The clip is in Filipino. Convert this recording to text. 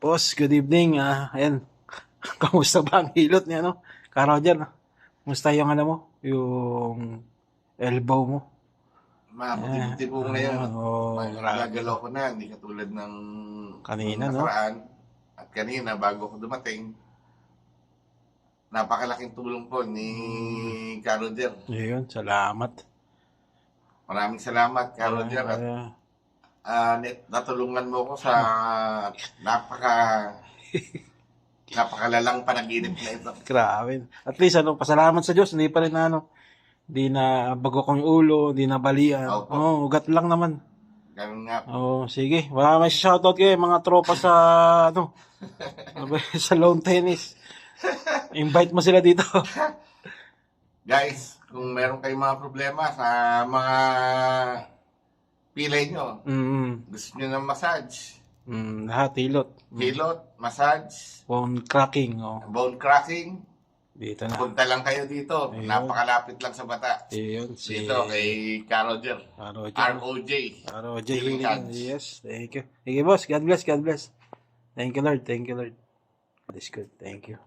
Boss, good evening. Ayan, kamusta ba ang hilot niya, no? Ka Roger, no? Kamusta yung ano mo? Yung elbow mo? Mabuti-buti po ngayon. Grabe. Gagalaw ko na, hindi katulad ng Kanina, nung no? nakaraan. At kanina, bago ako dumating, napakalaking tulong po ni Roger. Yun, salamat. Maraming salamat, Roger. At natulungan mo ko sa napakalalang panaginip na ito. Grabe. At least, pasalamat sa Diyos. Hindi pa rin hindi na bago kong ulo, hindi na balian. Opo. Ugat lang naman. Ganun nga. Sige. Wala may shoutout kayo, mga tropa sa, sa lawn tennis. Invite mo sila dito. Guys, kung meron kayong mga problema sa mga pilay nyo, gusto nyo ng massage, Lahat, hilot. hilot, massage, Bone cracking, bone cracking, Dito na. punta lang kayo dito. Ayun. Napakalapit lang sa bata. Ayun, Dito kay Roger. ROJ. ROJ Healing Healing. Hands. Yes, thank you. Thank you, boss. God bless, God bless. Thank you, Lord. Thank you, Lord. God is good. Thank you.